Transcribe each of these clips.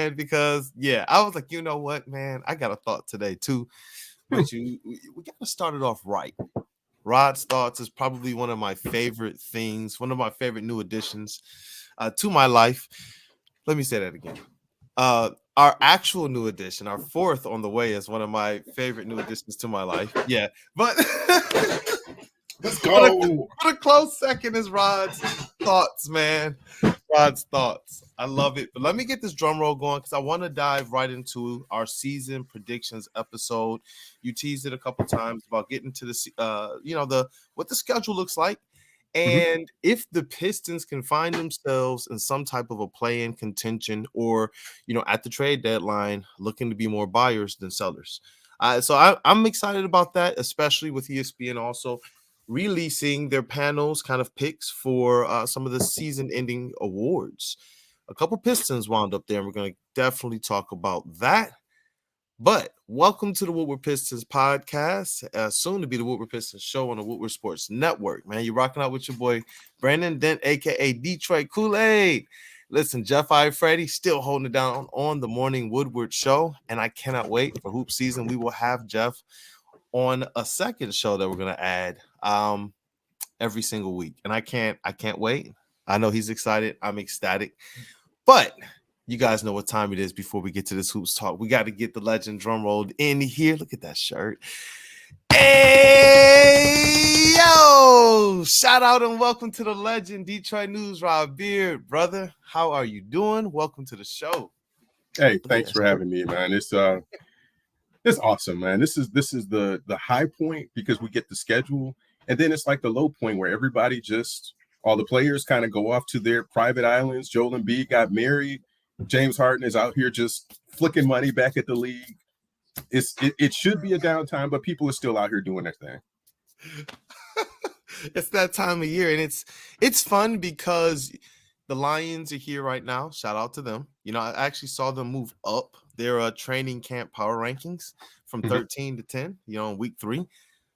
man, because I was like, you know what, man, I got a thought today too. But we got to start it off right. Rod's thoughts is probably one of my favorite things, one of my favorite new additions to my life. Let me say that again. Our actual new addition, our fourth on the way, is one of my favorite new additions to my life. Yeah, but let's go. But a close second is Rod's thoughts, man. Rod's thoughts. I love it. But let me get this drum roll going because I want to dive right into our season predictions episode. You teased it a couple times about getting to the what the schedule looks like. And if the Pistons can find themselves in some type of a play-in contention or, at the trade deadline, looking to be more buyers than sellers. So I'm excited about that, especially with ESPN also releasing their panels kind of picks for some of the season-ending awards. A couple Pistons wound up there, and we're going to definitely talk about that. But welcome to the Woodward Pistons podcast, soon to be the Woodward Pistons show on the Woodward Sports Network. Man, you're rocking out with your boy Brandon Dent, a.k.a. Detroit Kool-Aid. Listen, Jeff Freddy still holding it down on the morning Woodward show, and I cannot wait for hoop season. We will have Jeff on a second show that we're going to add every single week, and I can't wait. I know he's excited. I'm ecstatic, but you guys know what time it is. Before we get to this hoops talk, we got to get the legend drum rolled in here. Look at that shirt. Hey, yo, shout out and welcome to the legend Detroit News, Rob Beard. Brother, how are you doing? Welcome to the show. Hey, thanks for having me, man. It's awesome, man. This is the high point because we get the schedule, and then it's like the low point where everybody all the players kind of go off to their private islands. Joel Embiid got married. James Harden is out here just flicking money back at the league. It should be a downtime, but people are still out here doing their thing. It's that time of year, and it's fun because the Lions are here right now. Shout out to them. I actually saw them move up their training camp power rankings from 13 to 10, in week 3.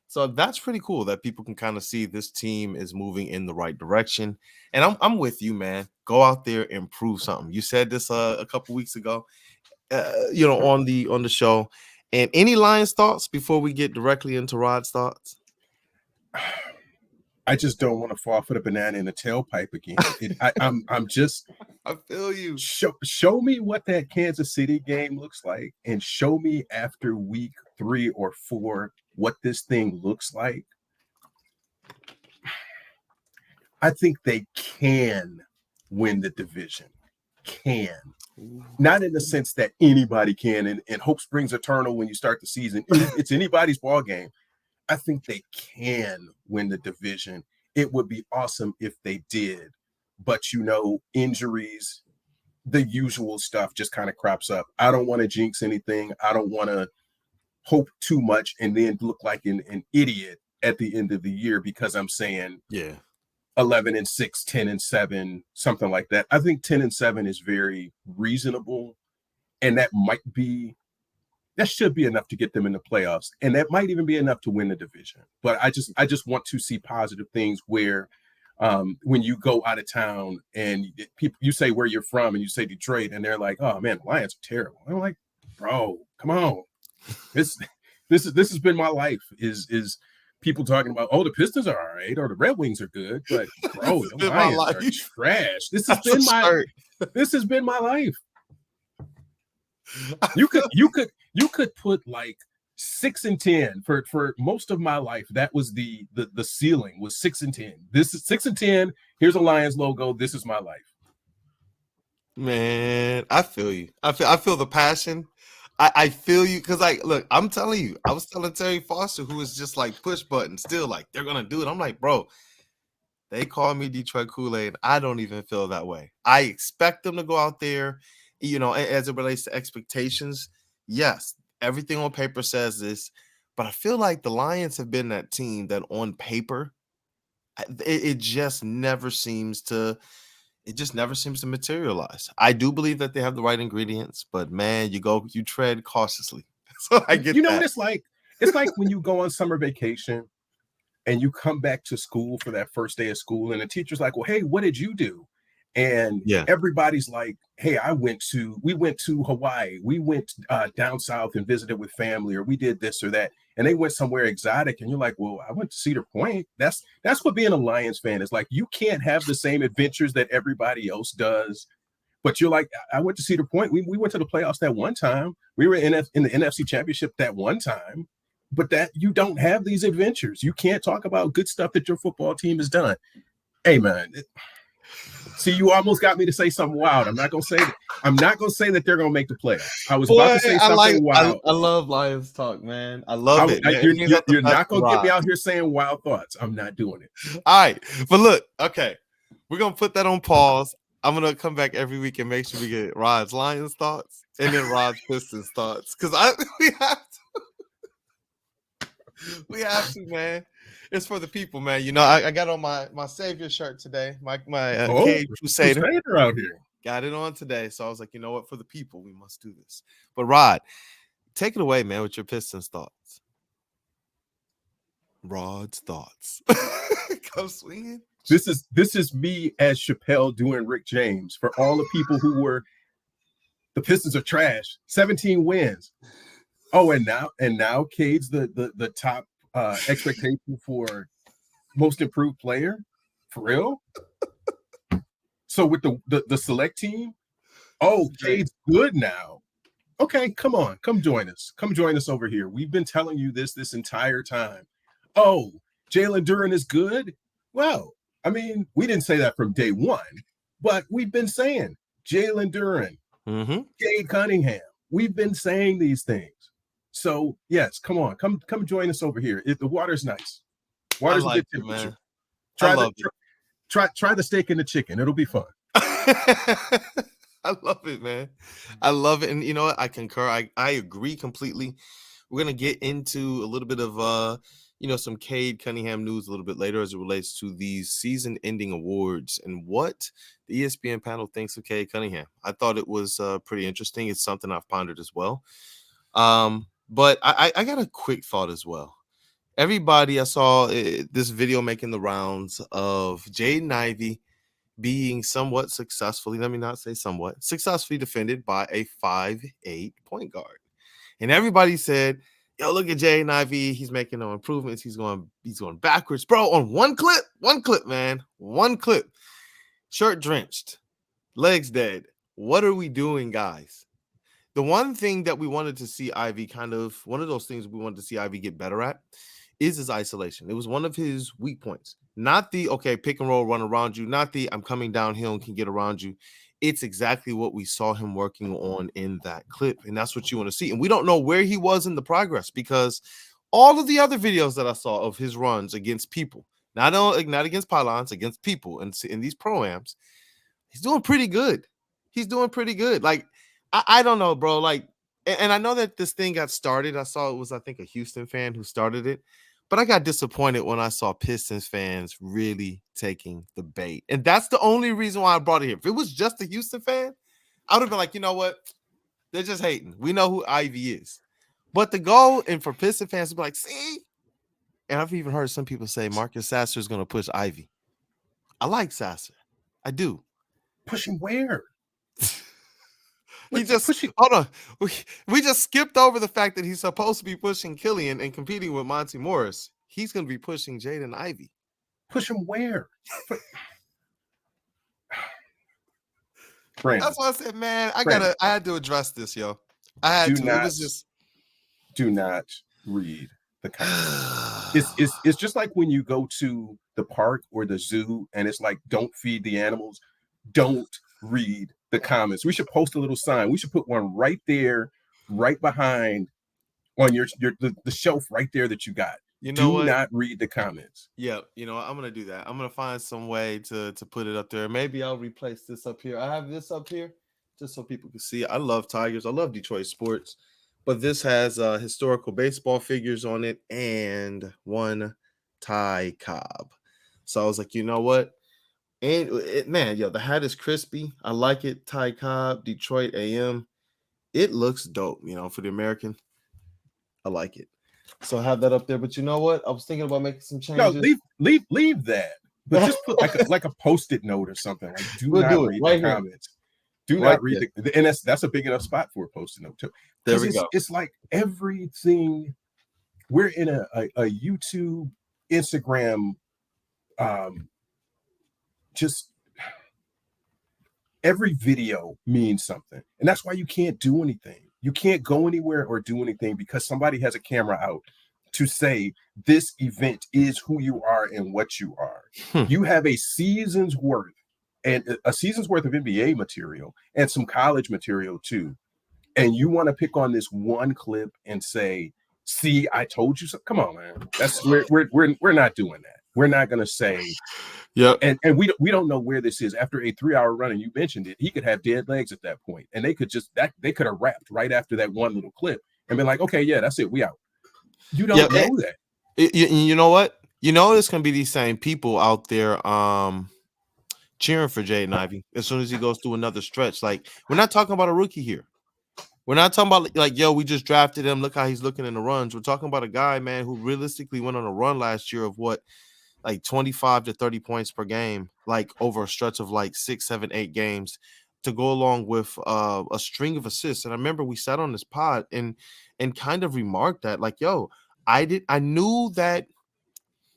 So that's pretty cool that people can kind of see this team is moving in the right direction. And I'm with you, man. Go out there and prove something. You said this a couple weeks ago, on the show. And any Lions thoughts before we get directly into Rod's thoughts? I just don't want to fall for the banana in the tailpipe again. I feel you. Show me what that Kansas City game looks like, and show me after week 3 or 4 what this thing looks like. I think they can win the division. Not in the sense that anybody can, and hope springs eternal when you start the season. It's anybody's ball game. I think they can win the division. It would be awesome if they did. But, injuries, the usual stuff just kind of crops up. I don't want to jinx anything. I don't want to hope too much and then look like an idiot at the end of the year because I'm saying 11-6, 10-7, something like that. I think 10-7 is very reasonable, and that should be enough to get them in the playoffs, and that might even be enough to win the division. But I just want to see positive things where when you go out of town and you say where you're from and you say Detroit, and they're like, "Oh man, the Lions are terrible." I'm like, "Bro, come on." This has been my life is people talking about, the Pistons are all right or the Red Wings are good, but bro, the Lions are trash. This has been my life. You could put like 6-10 for most of my life. That was the ceiling was 6-10. This is 6-10. Here's a Lions logo. This is my life. Man, I feel you. I feel the passion. I feel you because, look, I'm telling you, I was telling Terry Foster, who is just like push button, still like they're gonna do it. I'm like, bro, they call me Detroit Kool-Aid. I don't even feel that way. I expect them to go out there, as it relates to expectations. Yes, everything on paper says this, but I feel like the Lions have been that team that on paper, it just never seems to. It just never seems to materialize. I do believe that they have the right ingredients, but man, you tread cautiously. So I get what it's like? It's like when you go on summer vacation and you come back to school for that first day of school, and the teacher's like, "Well, hey, what did you do?" And Yeah. everybody's like, hey, we went to Hawaii. We went down south and visited with family, or we did this or that. And they went somewhere exotic. And you're like, well, I went to Cedar Point. That's what being a Lions fan is like. You can't have the same adventures that everybody else does. But you're like, I went to Cedar Point. We went to the playoffs that one time. We were in the NFC Championship that one time. But that you don't have these adventures. You can't talk about good stuff that your football team has done. Hey, man. See, you almost got me to say something wild. I'm not gonna say that. I'm not gonna say that they're gonna make the playoffs. I was about to say something wild. I love Lions talk, man. I love it. You're not gonna get me out here saying wild thoughts. I'm not doing it. All right, but look, okay, we're gonna put that on pause. I'm gonna come back every week and make sure we get Rod's Lions thoughts and then Rod's Pistons thoughts because we have to, man. It's for the people, man. You know, I got on my Savior shirt today. My Cade Crusader out here. Got it on today. So I was like, you know what? For the people, we must do this. But Rod, take it away, man, with your Pistons thoughts. Rod's thoughts. Come swinging. This is me as Chappelle doing Rick James for all the people who were the Pistons are trash. 17 wins. Oh, and now Cade's the top expectation for most improved player. For real? So with the select team, Cade's good now. Okay, come on, come join us. Come join us over here. We've been telling you this entire time. Oh, Jalen Duren is good. Well, I mean, we didn't say that from day one, but we've been saying Jalen Duren, Cade Cunningham. We've been saying these things. So yes, come on, come join us over here. The water's nice. Water's a good temperature. Try the steak and the chicken. It'll be fun. I love it, man. I love it. And you know what? I concur. I agree completely. We're going to get into a little bit of, some Cade Cunningham news a little bit later as it relates to these season-ending awards and what the ESPN panel thinks of Cade Cunningham. I thought it was pretty interesting. It's something I've pondered as well. But I got a quick thought as well. Everybody, I saw this video making the rounds of Jaden Ivey being somewhat successfully, let me not say somewhat, successfully defended by a 5'8" point guard. And everybody said, yo, look at Jaden Ivey. He's making no improvements. He's going backwards. Bro, on one clip, man. One clip. Shirt drenched. Legs dead. What are we doing, guys? The one thing that we wanted to see Ivy one of those things we wanted to see Ivy get better at is his isolation. It was one of his weak points. Not the, pick and roll, run around you. Not the, I'm coming downhill and can get around you. It's exactly what we saw him working on in that clip. And that's what you want to see. And we don't know where he was in the progress because all of the other videos that I saw of his runs against people, not against pylons, against people and in these pro-ams, he's doing pretty good. Like, I don't know, bro. Like, and I know that this thing got started. I saw it was, I think, a Houston fan who started it. But I got disappointed when I saw Pistons fans really taking the bait. And that's the only reason why I brought it here. If it was just a Houston fan, I would have been like, you know what? They're just hating. We know who Ivy is. But the goal, and for Pistons fans to be like, see? And I've even heard some people say Marcus Sasser is going to push Ivy. I like Sasser. I do. Push him where? Hold on. We just skipped over the fact that he's supposed to be pushing Killian and competing with Monty Morris. He's going to be pushing Jaden Ivey. Push him where? Brandon, that's why I said, man, I had to address this, yo. I had to. It was just. Do not read the comments. It's just like when you go to the park or the zoo and it's like, don't feed the animals. Don't read the comments. We should post a little sign. We should put one right there, right behind on the shelf right there that you got. Do not read the comments. Yeah, I'm gonna do that. I'm gonna find some way to put it up there. Maybe I'll replace this up here. I have this up here just so people can see. I love Tigers. I love Detroit sports, but this has historical baseball figures on it and one Ty Cobb. So I was like, you know what? And the hat is crispy. I like it. Ty Cobb, Detroit AM. It looks dope, for the American. I like it. So I have that up there. But you know what? I was thinking about making some changes. No, leave that. but just put like a post-it note or something. Like, do We'll not do it read the right here, comments. Do right not read there. and that's a big enough spot for a post-it note too. There Because we go. it's like everything. We're in a YouTube, Instagram, just every video means something. And that's why you can't do anything. You can't go anywhere or do anything because somebody has a camera out to say this event is who you are and what you are. You have a season's worth and a season's worth of NBA material and some college material too. And you want to pick on this one clip and say, see, I told you so. Come on, man. That's we're not doing that. We're not gonna say. Yep. And we don't know where this is after a 3-hour run, and you mentioned it. He could have dead legs at that point, and they could have wrapped right after that one little clip and been like, okay, yeah, that's it, we out. You don't know that. You know what? You know, there's gonna be these same people out there cheering for Jaden Ivey as soon as he goes through another stretch. Like, we're not talking about a rookie here. We're not talking about like, yo, we just drafted him. Look how he's looking in the runs. We're talking about a guy, man, who realistically went on a run last year of what, like 25 to 30 points per game, like over a stretch of like 6, 7, 8 games to go along with a string of assists. And I remember we sat on this pod and kind of remarked that, like, yo, I knew that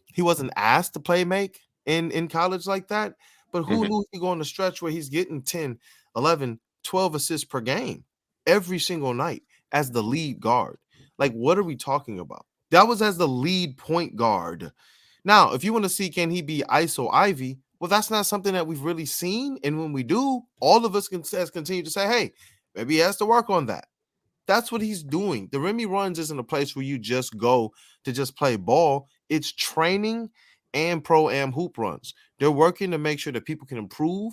he wasn't asked to play make in college like that, but who knew he go on a stretch where he's getting 10, 11, 12 assists per game every single night as the lead guard. Like, what are we talking about? That was as the lead point guard. Now, if you want to see, can he be ISO Ivy? Well, that's not something that we've really seen. And when we do, all of us can continue to say, hey, maybe he has to work on that. That's what he's doing. The Remy Runs isn't a place where you just go to just play ball. It's training and pro-am hoop runs. They're working to make sure that people can improve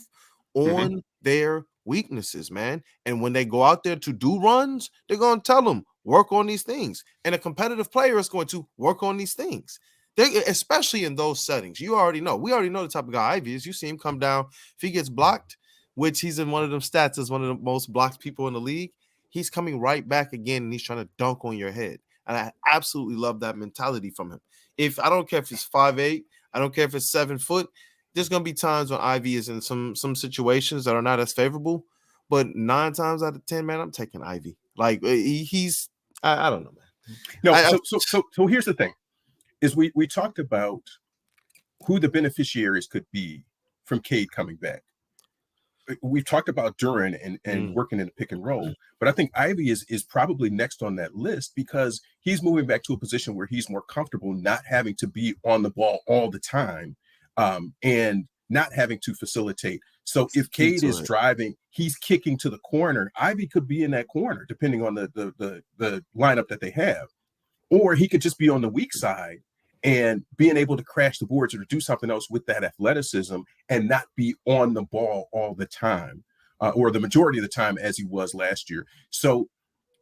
on their weaknesses, man. And when they go out there to do runs, they're going to tell them, work on these things. And a competitive player is going to work on these things. Especially in those settings. You already know. We already know the type of guy Ivy is. You see him come down. If he gets blocked, which he's in one of them stats as one of the most blocked people in the league, he's coming right back again and he's trying to dunk on your head. And I absolutely love that mentality from him. If I don't care if it's 5'8", I don't care if it's 7 foot, there's going to be times when Ivy is in some situations that are not as favorable. But 9 times out of 10, man, I'm taking Ivy. Like, he's I don't know, man. No, so here's the thing. Is we talked about who the beneficiaries could be from Cade coming back. We've talked about Duren and working in the pick and roll, but I think Ivy is probably next on that list because he's moving back to a position where he's more comfortable not having to be on the ball all the time and not having to facilitate. So if Cade is driving, he's kicking to the corner. Ivy could be in that corner depending on the lineup that they have, or he could just be on the weak side and being able to crash the boards or to do something else with that athleticism and not be on the ball all the time or the majority of the time as he was last year. So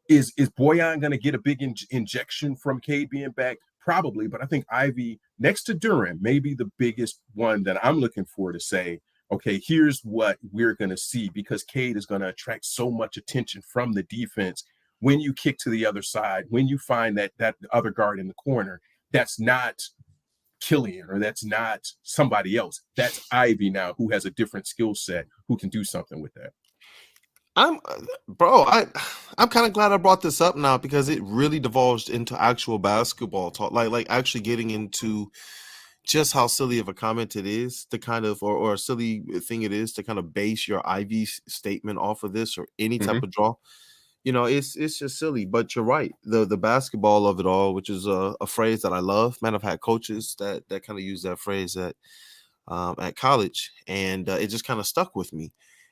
is Boyan going to get a big injection from Cade being back? Probably, but I think Ivy next to Duren may be the biggest one that I'm looking for to say, okay, here's what we're going to see because Cade is going to attract so much attention from the defense when you kick to the other side, when you find that other guard in the corner. That's not Killian or that's not somebody else. That's Ivy now who has a different skill set who can do something with that. I'm kind of glad I brought this up now because it really divulged into actual basketball talk, like actually getting into just how silly of a comment it is to kind of or a silly thing it is to kind of base your Ivy statement off of this or any type of draw. You know, it's just silly, but you're right. The basketball of it all, which is a phrase that I love. Man, I've had coaches that kind of use that phrase at college, and it just kind of stuck with me.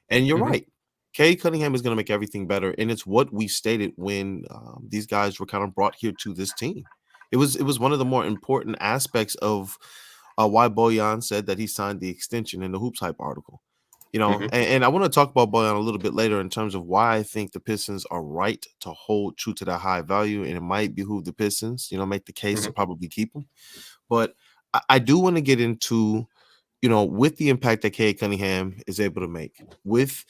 And you're right. Cade Cunningham is going to make everything better, and it's what we stated when these guys were kind of brought here to this team. It was one of the more important aspects of why Boyan said that he signed the extension in the Hoops Hype article. You know, and I want to talk about Boyan a little bit later in terms of why I think the Pistons are right to hold true to that high value, and it might behoove the Pistons, make the case to probably keep him. But I do want to get into, with the impact that Cade Cunningham is able to make with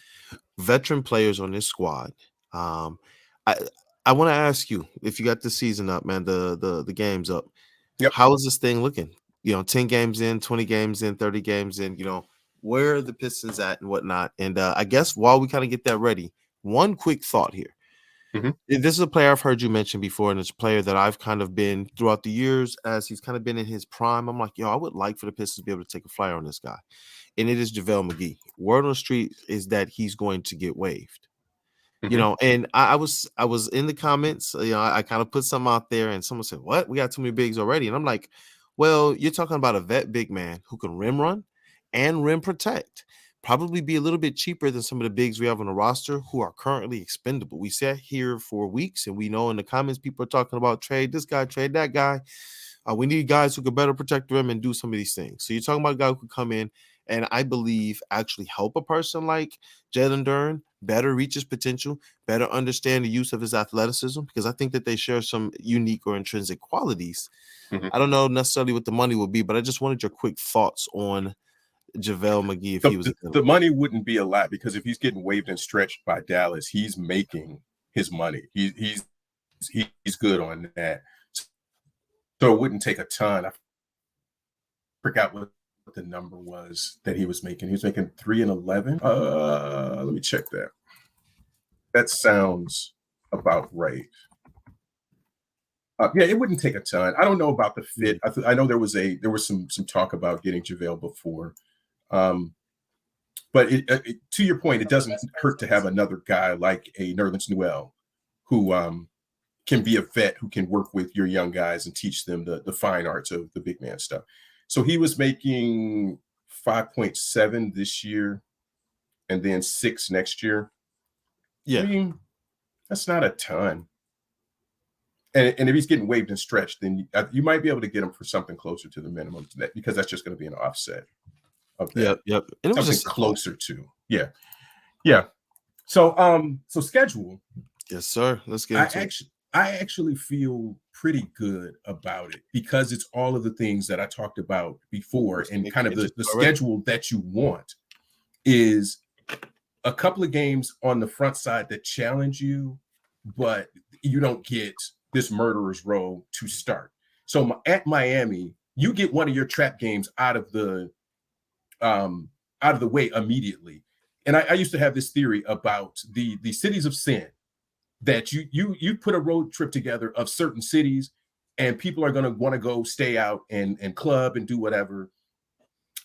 veteran players on this squad. I want to ask you, if you got the season up, man, the game's up. Yep. How is this thing looking? 10 games in, 20 games in, 30 games in, where are the Pistons at and whatnot. And I guess while we kind of get that ready, one quick thought here. Mhm. This is a player I've heard you mention before, and it's a player that I've kind of been throughout the years as he's kind of been in his prime. I'm like, I would like for the Pistons to be able to take a flyer on this guy. And it is JaVale McGee. Word on the street is that he's going to get waived. Mhm. And I was in the comments, I kind of put something out there and someone said, what? We got too many bigs already. And I'm like, well, you're talking about a vet big man who can rim run and rim protect. Probably be a little bit cheaper than some of the bigs we have on the roster who are currently expendable. We sat here for weeks and we know in the comments people are talking about trade this guy, trade that guy. We need guys who could better protect the rim and do some of these things. So you're talking about a guy who could come in and I believe actually help a person like Jalen Duren better reach his potential, better understand the use of his athleticism, because I think that they share some unique or intrinsic qualities. Mhm. I don't know necessarily what the money would be, but I just wanted your quick thoughts on JaVale McGee if he was The money wouldn't be a lot because if he's getting waived and stretched by Dallas, he's making his money. He's good on that. So it wouldn't take a ton. I forgot what the number was that he was making. He was making 3 and 11. Let me check that. That sounds about right. Yeah, it wouldn't take a ton. I don't know about the fit. I know there was some talk about getting JaVale before, but to your point, it doesn't hurt to have another guy like a Nerlens Noel, who can be a vet who can work with your young guys and teach them the fine arts of the big man stuff. So he was making 5.7 this year, and then 6 next year. Yeah, I mean, that's not a ton. And if he's getting waived and stretched, then you might be able to get him for something closer to the minimum to that, because that's just going to be an offset of that. Yep. And it was something just closer to. Yeah. So schedule. Yes, sir. Let's get into it. I actually feel pretty good about it because it's all of the things that I talked about before, and kind of the schedule that you want is a couple of games on the front side that challenge you, but you don't get this murderer's row to start. So at Miami, you get one of your trap games out of the way immediately. And I used to have this theory about the cities of sin, that you put a road trip together of certain cities, and people are going to want to go stay out and club and do whatever.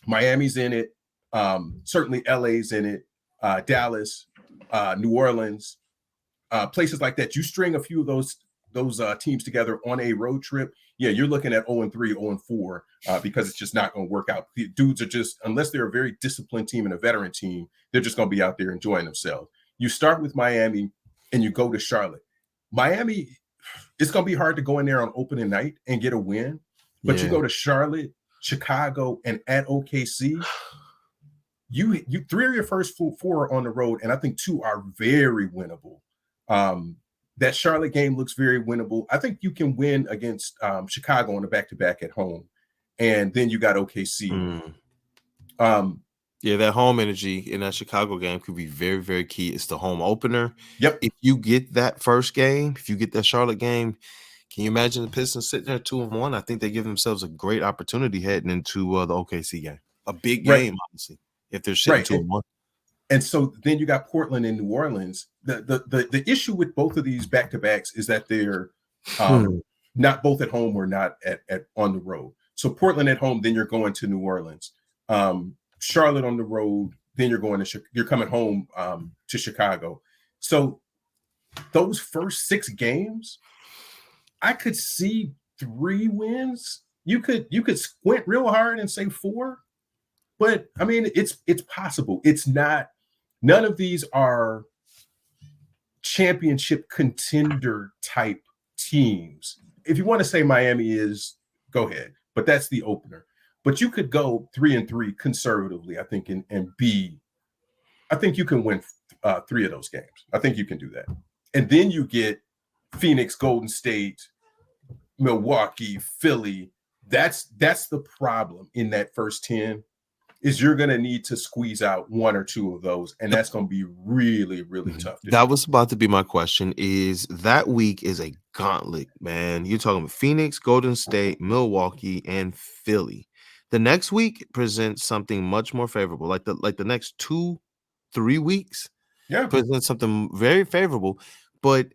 Miami's in it. Certainly LA's in it. Dallas, New Orleans, places like that. You string a few of those teams together on a road trip, you're looking at 0-3, 0-4, because it's just not going to work out. The dudes are just, unless they're a very disciplined team and a veteran team, they're just going to be out there enjoying themselves. You start with Miami and you go to Charlotte. Miami, it's going to be hard to go in there on opening night and get a win, but you go to Charlotte, Chicago, and at OKC. You 3 of your first 4 are on the road, and I think 2 are very winnable. That Charlotte game looks very winnable. I think you can win against Chicago on a back-to-back at home, and then you got OKC. That home energy in that Chicago game could be very, very key. It's the home opener. Yep. If you get that first game, if you get that Charlotte game, can you imagine the Pistons sitting there 2-1? I think they give themselves a great opportunity heading into the OKC game. A big game, obviously, if they're sitting 2-1. And so then you got Portland and New Orleans. The issue with both of these back-to-backs is that they're not both at home or not at on the road. So Portland at home, then you're going to New Orleans. Charlotte on the road, then you're coming home to Chicago. So those first 6 games, I could see 3 wins. You could squint real hard and say 4, but I mean it's possible. It's not. None of these are championship contender type teams. If you want to say Miami is, go ahead, but that's the opener. But you could go 3-3 conservatively, I think, and be. I think you can win 3 of those games. I think you can do that, and then you get Phoenix, Golden State, Milwaukee, Philly. That's the problem in that first 10. Is you're going to need to squeeze out 1 or 2 of those, and that's going to be really, really tough. That was about to be my question. Is that week is a gauntlet, man? You're talking about Phoenix, Golden State, Milwaukee, and Philly. The next week presents something much more favorable. Like the next 2-3 weeks Yeah. presents something very favorable, but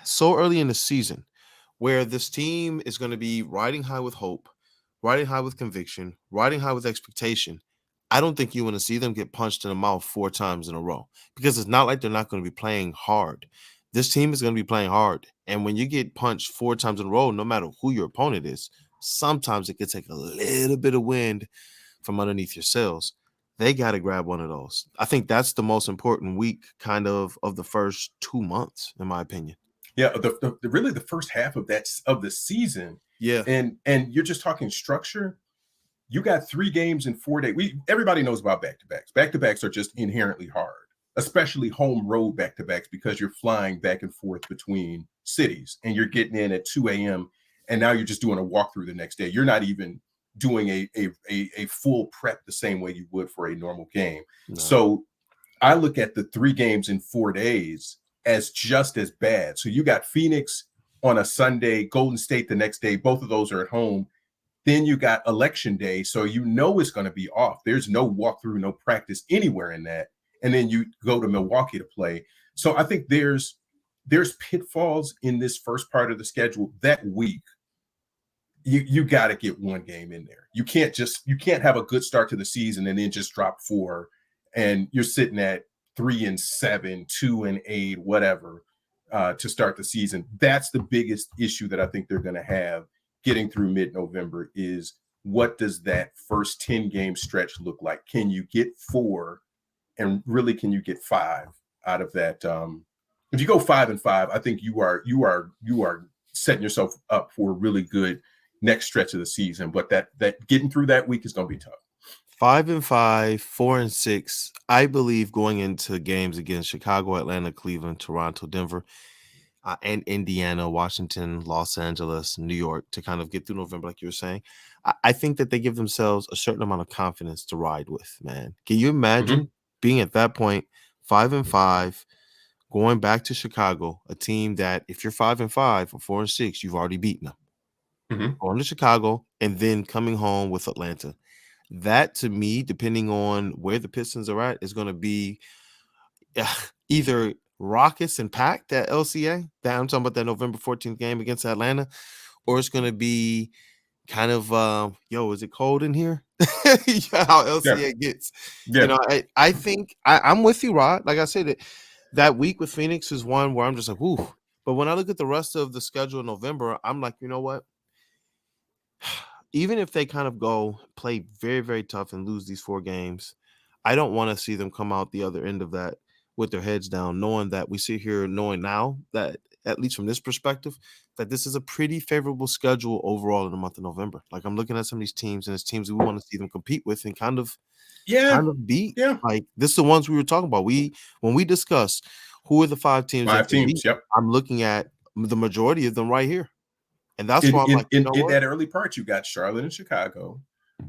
so early in the season where this team is going to be riding high with hope, riding high with conviction, riding high with expectation. I don't think you want to see them get punched in the mouth 4 times in a row, because it's not like they're not going to be playing hard. This team is going to be playing hard. And when you get punched 4 times in a row, no matter who your opponent is, sometimes it could take a little bit of wind from underneath your sails. They got to grab one of those. I think that's the most important week kind of the first 2 months, in my opinion. Yeah, really the first half of the season. Yeah. And you're just talking structure. You got 3 games in 4 days. Everybody knows about back-to-backs. Back-to-backs are just inherently hard, especially home road back-to-backs, because you're flying back and forth between cities and you're getting in at 2 a.m. and now you're just doing a walkthrough the next day. You're not even doing a full prep the same way you would for a normal game. No. So I look at the 3 games in 4 days as just as bad. So you got Phoenix on a Sunday, Golden State the next day. Both of those are at home. Then you got Election Day, so you know it's going to be off. There's no walkthrough, no practice anywhere in that. And then you go to Milwaukee to play. So I think there's pitfalls in this first part of the schedule. That week, you got to get 1 game in there. You can't have a good start to the season and then just drop 4, and you're sitting at 3-7, 2-8, whatever, to start the season. That's the biggest issue that I think they're going to have getting through mid-November, is what does that first 10-game stretch look like? Can you get 4, and really can you get 5 out of that? If you go 5-5, I think you are setting yourself up for a really good next stretch of the season. But that getting through that week is going to be tough. 5-5, 4-6. I believe going into games against Chicago, Atlanta, Cleveland, Toronto, Denver, and Indiana, Washington, Los Angeles, New York, to kind of get through November, like you were saying. I think that they give themselves a certain amount of confidence to ride with, man. Can you imagine being at that point, 5-5, going back to Chicago, a team that if you're 5-5 or 4-6, you've already beaten them. Going to Chicago and then coming home with Atlanta. That, to me, depending on where the Pistons are at, is going to be either raucous and packed at LCA. That I'm talking about that November 14th game against Atlanta, or it's going to be kind of, is it cold in here? How LCA gets. Yeah. You know, I think I'm with you, Rod. Like I said, that week with Phoenix is one where I'm just like, ooh. But when I look at the rest of the schedule in November, I'm like, you know what? Even if they kind of go play very, very tough and lose these 4 games, I don't want to see them come out the other end of that with their heads down, knowing that we sit here knowing now that, at least from this perspective, that this is a pretty favorable schedule overall in the month of November. Like, I'm looking at some of these teams, and it's teams we want to see them compete with and kind of beat. Yeah. Like, this is the ones we were talking about. When we discuss who are the 5 teams, I'm looking at the majority of them right here. And that's why I'm like, in that early part, you got Charlotte and Chicago.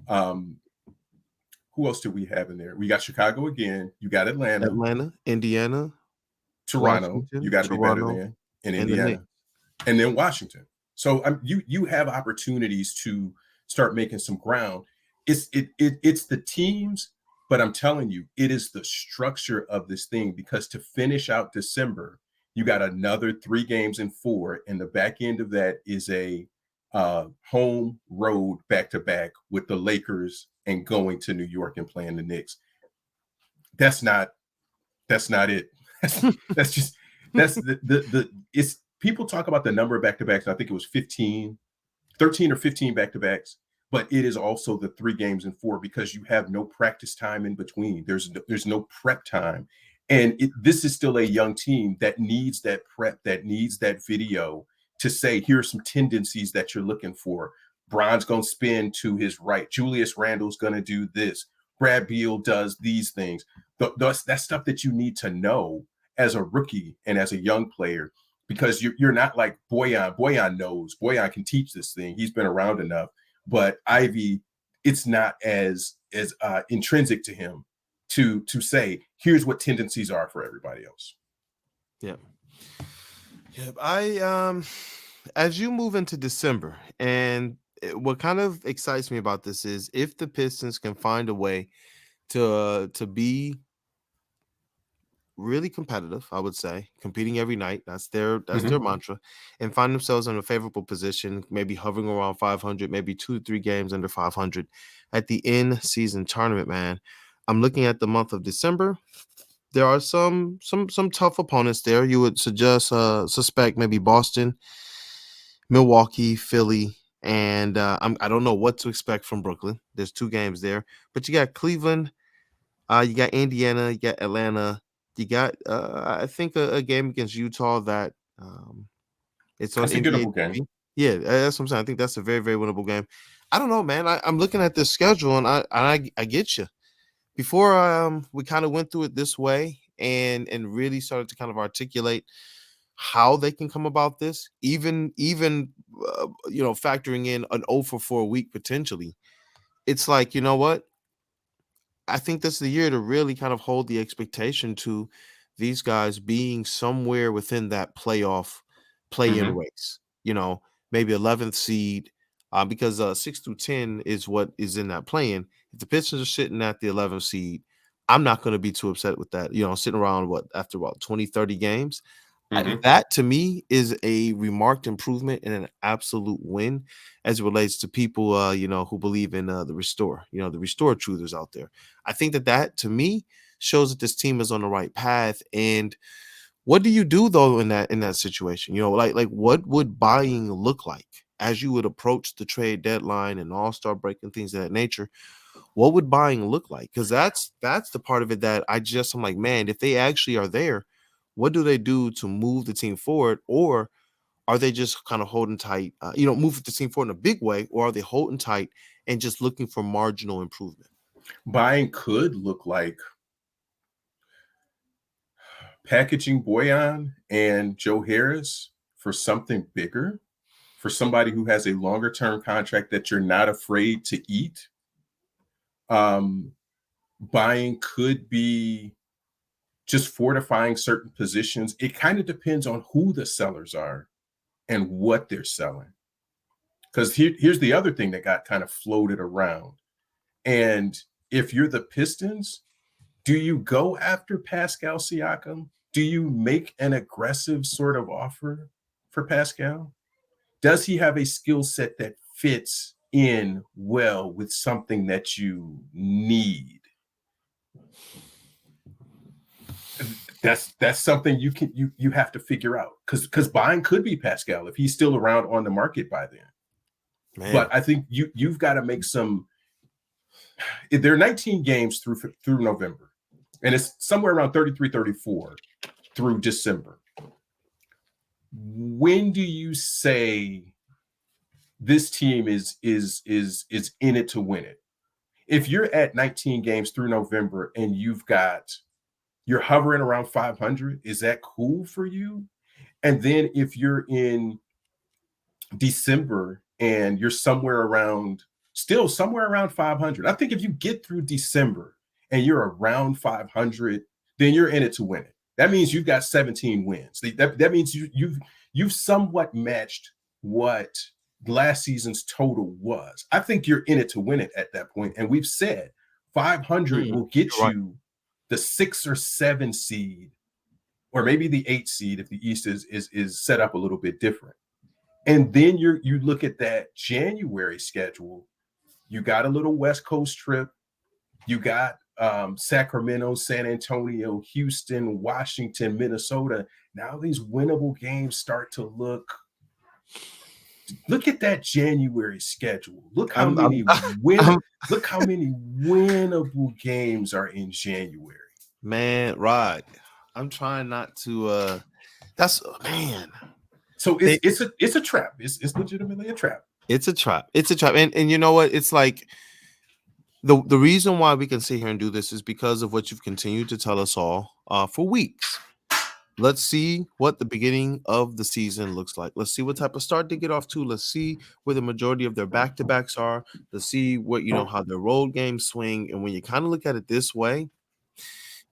Who else do we have in there? We got Chicago again. You got Atlanta, Indiana, Toronto. Washington, you got to be better than in Indiana, and then Washington. So you have opportunities to start making some ground. It's the teams, but I'm telling you, it is the structure of this thing, because to finish out December, you got another 3 games in 4, and the back end of that is a home road back-to-back with the Lakers and going to New York and playing the Knicks. That's not it. That's it's people talk about the number of back-to-backs. I think it was 13 or 15 back-to-backs, but it is also the 3 games in 4, because you have no practice time in between. There's no prep time. And this is still a young team that needs that prep, that needs that video to say, here's some tendencies that you're looking for. Bron's going to spin to his right. Julius Randle's going to do this. Brad Beal does these things. That's stuff that you need to know as a rookie and as a young player, because you're not like Boyan. Boyan knows. Boyan can teach this thing. He's been around enough. But Ivy, it's not as intrinsic to him to say, here's what tendencies are for everybody else. Yeah. I as you move into December and what kind of excites me about this is if the Pistons can find a way to be really competitive, I would say, competing every night. That's their Mhm. mantra, and find themselves in a favorable position, maybe hovering around 500, maybe 2 to 3 games under 500 at the end season tournament. Man, I'm looking at the month of December. There are some tough opponents there. You would suspect maybe Boston, Milwaukee, Philly, and I don't know what to expect from Brooklyn. There's 2 games there, but you got Cleveland, you got Indiana, you got Atlanta, you got I think a game against Utah that it's on That's a NBA gettable game. TV. Yeah, that's what I'm saying. I think that's a very very winnable game. I don't know, man. I'm looking at this schedule and I get you. Before we kind of went through it this way and really started to kind of articulate how they can come about this, even factoring in an 0 for 4 week potentially. It's like, you know what? I think this is the year to really kind of hold the expectation to these guys being somewhere within that playoff play-in Mhm. race. Maybe 11th seed, because 6 through 10 is what is in that play-in. If the Pistons are sitting at the 11th seed, I'm not going to be too upset with that. Sitting around after about 20, 30 games. Mhm. That to me is a remarked improvement and an absolute win as it relates to people, who believe in the restore, the restore truthers out there. I think that to me shows that this team is on the right path. And what do you do though in that situation? Like what would buying look like as you would approach the trade deadline and all-star break and things of that nature? What would buying look like? Because that's the part of it that I'm like, man, if they actually are there, what do they do to move the team forward? Or are they just kind of holding tight, move the team forward in a big way, or are they holding tight and just looking for marginal improvement? Buying could look like packaging Boyan and Joe Harris for something bigger, for somebody who has a longer term contract that you're not afraid to eat. Um, Buying could be just fortifying certain positions. It kind of depends on who the sellers are and what they're selling. Because here's the other thing that got kind of floated around. And if you're the Pistons, do you go after Pascal Siakam? Do you make an aggressive sort of offer for Pascal? Does he have a skill set that fits in well with something that you need? That's something you have to figure out, because buying could be Pascal if he's still around on the market by then. Man, But I think you've got to make some. There are 19 games through November, and it's somewhere around 33, 34 through December. When do you say this team is in it to win it? If you're at 19 games through November and you're hovering around 500, is that cool for you? And then if you're in December and you're still somewhere around 500, I think if you get through December and you're around 500, then you're in it to win it. That means you've got 17 wins. That means you've somewhat matched what last season's total was. I think you're in it to win it at that point. And we've said 500 will get you're right. you the 6 or 7 seed, or maybe the 8 seed if the East is set up a little bit different. And then you look at that January schedule. You got a little West Coast trip. You got Sacramento, San Antonio, Houston, Washington, Minnesota. Now these winnable games start to look at that January schedule. I'm, I'm, I'm Look how many winnable games are in January. man, Rod. I'm trying not to. That's man. So They, it's a trap. It's legitimately a trap. it's a trap. It's a trap. And you know what? It's like the reason why we can sit here and do this is because of what you've continued to tell us all for weeks. Let's see what the beginning of the season looks like. Let's see what type of start they get off to. Let's see where the majority of their back-to-backs are. Let's see what how their road games swing. And when you kind of look at it this way,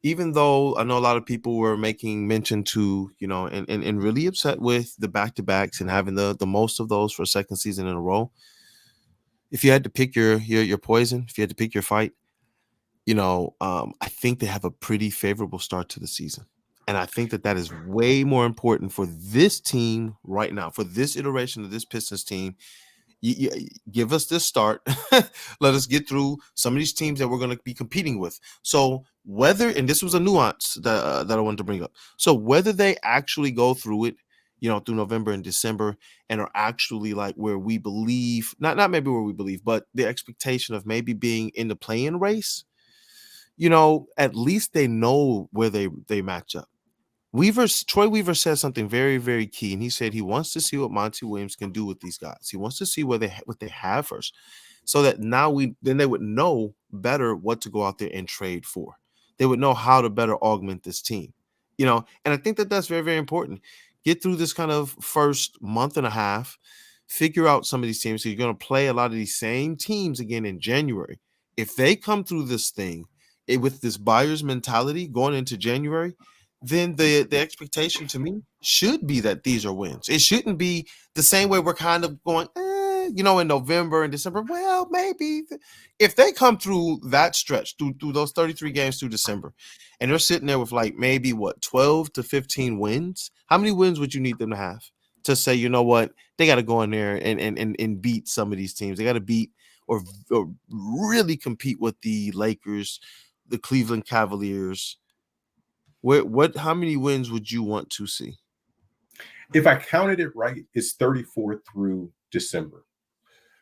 even though I know a lot of people were making mention to, and really upset with the back-to-backs and having the most of those for a second season in a row, if you had to pick your poison, if you had to pick your fight, I think they have a pretty favorable start to the season. And I think that that is way more important for this team right now, for this iteration of this Pistons team. Give us this start. Let us get through some of these teams that we're going to be competing with. So whether, and this was a nuance that I wanted to bring up. So whether they actually go through it, through November and December, and are actually like where we believe, not maybe where we believe, but the expectation of maybe being in the play-in race, at least they know where they match up. Troy Weaver said something very, very key, and he said he wants to see what Monty Williams can do with these guys. He wants to see what they have first, so that now then they would know better what to go out there and trade for. They would know how to better augment this team, And I think that that's very, very important. Get through this kind of first month and a half, figure out some of these teams. So you're going to play a lot of these same teams again in January. If they come through this thing with this buyer's mentality going into January, then the expectation to me should be that these are wins. It shouldn't be the same way we're kind of going, in November and December. Well, maybe if they come through that stretch, through those 33 games through December, and they're sitting there with like maybe 12 to 15 wins, how many wins would you need them to have to say, you know what, they got to go in there and beat some of these teams. They got to beat or really compete with the Lakers, the Cleveland Cavaliers. How many wins would you want to see? If I counted it right, it's 34 through December.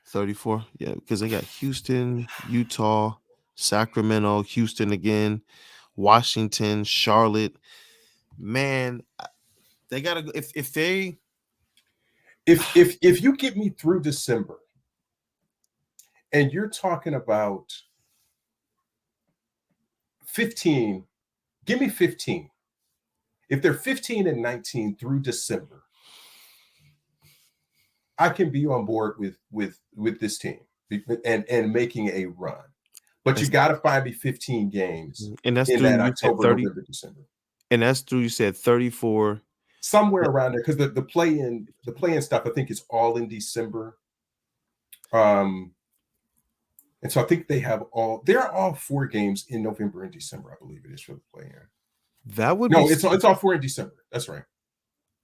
34? Yeah, because they got Houston, Utah, Sacramento, Houston again, Washington, Charlotte. Man, they gotta if you get me through December, and you're talking about 15, give me 15. If they're 15 and 19 through December, I can be on board with this team and making a run. But you got to find me 15 games and that's in through that you October, said 30, November, December. And that's through you said 34. Somewhere around there, because the play-in stuff, I think, is all in December. And so I think they're all 4 games in November and December, I believe it is, for the play-in. It's all 4 in December. That's right.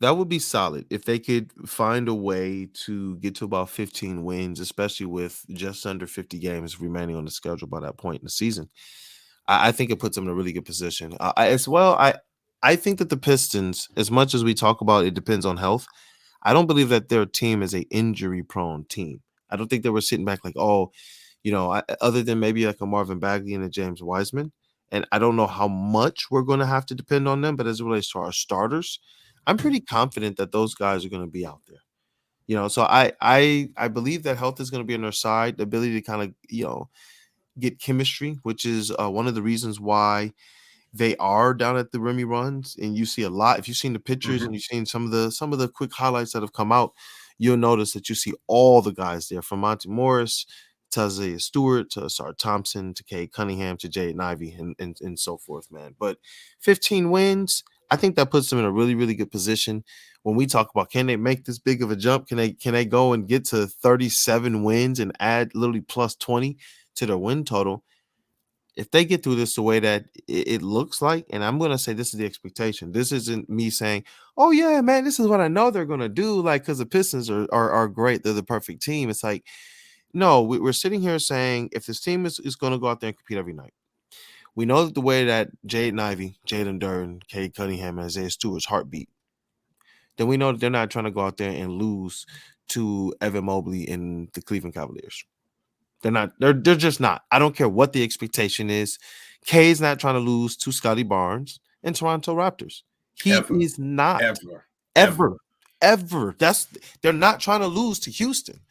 That would be solid if they could find a way to get to about 15 wins, especially with just under 50 games remaining on the schedule by that point in the season. I think it puts them in a really good position. I think that the Pistons, as much as we talk about it depends on health, I don't believe that their team is an injury-prone team. I don't think they were sitting back like, other than maybe like a Marvin Bagley and a James Wiseman. And I don't know how much we're going to have to depend on them, but as it relates to our starters, I'm pretty confident that those guys are going to be out there. So I believe that health is going to be on their side. The ability to kind of get chemistry, which is one of the reasons why they are down at the Remy runs, and you see a lot. If you've seen the pictures and you've seen some of the quick highlights that have come out, you'll notice that you see all the guys there, from Monty Morris to Isaiah Stewart to Asar Thompson to Cade Cunningham to Jaden Ivey and so forth, man. But 15 wins, I think that puts them in a really, really good position. When we talk about, can they make this big of a jump? Can they go and get to 37 wins and add literally plus 20 to their win total? If they get through this the way that it looks like, and I'm going to say this is the expectation. This isn't me saying, oh, yeah, man, this is what I know they're going to do, like, because the Pistons are great. They're the perfect team. It's like, no, we're sitting here saying if this team is going to go out there and compete every night, we know that the way that Jaden Ivey, Jalen Duren, Cade Cunningham, and Isaiah Stewart's heartbeat, then we know that they're not trying to go out there and lose to Evan Mobley and the Cleveland Cavaliers. They're not. They're just not. I don't care what the expectation is. Cade's not trying to lose to Scotty Barnes and Toronto Raptors. He is not. Ever. They're not trying to lose to Houston.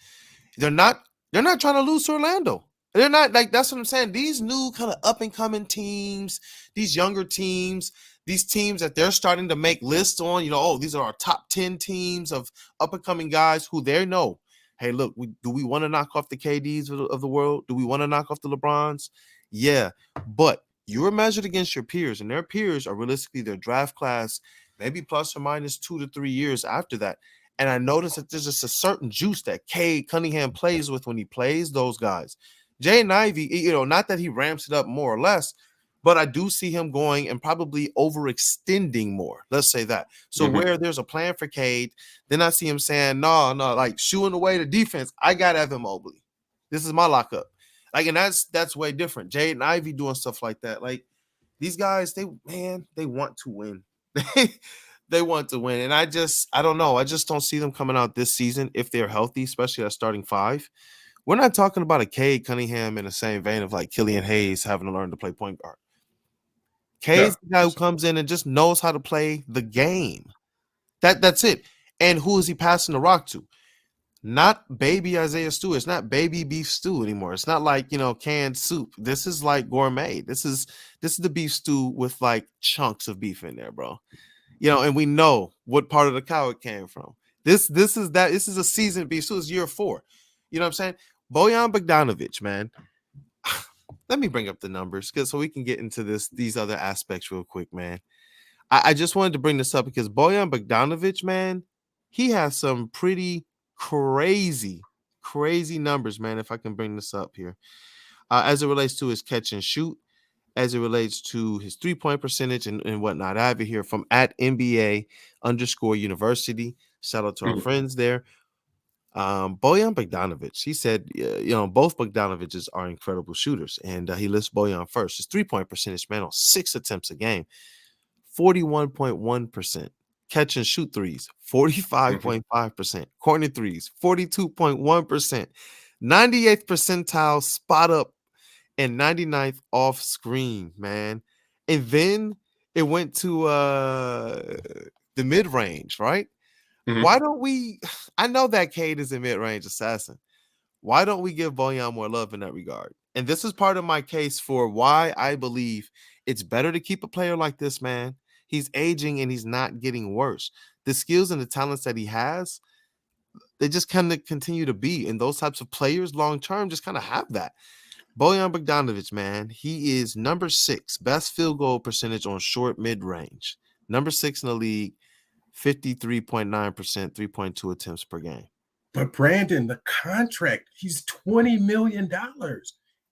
They're not trying to lose to Orlando. They're not, like, that's what I'm saying. These new kind of up and coming teams, these younger teams, these teams that they're starting to make lists on, these are our top 10 teams of up and coming guys who they know. Hey, look, do we want to knock off the KDs of the world? Do we want to knock off the LeBrons? Yeah, but you're measured against your peers, and their peers are realistically their draft class, maybe plus or minus 2 to 3 years after that. And I noticed that there's just a certain juice that Cade Cunningham plays with when he plays those guys. Jaden Ivey, not that he ramps it up more or less, but I do see him going and probably overextending more. Let's say that. So where there's a plan for Cade, then I see him saying, no, like shooing away the defense. I got Evan Mobley. This is my lockup. Like, and that's way different. Jaden Ivey doing stuff like that. Like, these guys, they want to win. They want to win. And I don't know. I just don't see them coming out this season if they're healthy, especially at starting five. We're not talking about a Cade Cunningham in the same vein of like Killian Hayes having to learn to play point guard. Cade's the guy who comes in and just knows how to play the game. That's it. And who is he passing the rock to? Not baby Isaiah Stewart. It's not baby beef stew anymore. It's not like, canned soup. This is like gourmet. This is the beef stew with like chunks of beef in there, bro. And we know what part of the cow it came from. This is a seasoned beef stew. It's year 4. You know what I'm saying? Bojan Bogdanovic, man. Let me bring up the numbers so we can get into these other aspects real quick, man. I just wanted to bring this up because Bojan Bogdanovic, man, he has some pretty crazy numbers, man, if I can bring this up here. As it relates to his catch and shoot, as it relates to his 3-point percentage and whatnot. I have it here from @NBA_university. Shout out to our friends there. Bojan Bogdanovic, he said, both Bogdanoviches are incredible shooters, and he lists Bojan first. His 3-point percentage, man, on 6 attempts a game, 41.1%. Catch and shoot threes, 45.5%. Corner threes, 42.1%. 98th percentile spot up and 99th off screen, man. And then it went to the mid-range, right? Why don't we – I know that Cade is a mid-range assassin. Why don't we give Bojan more love in that regard? And this is part of my case for why I believe it's better to keep a player like this, man. He's aging and he's not getting worse. The skills and the talents that he has, they just kind of continue to be. And those types of players long-term just kind of have that. Bojan Bogdanovic, man, he is number 6, best field goal percentage on short mid-range. Number 6 in the league. 53.9%, 3.2 attempts per game. But Brandon, the contract, he's $20 million.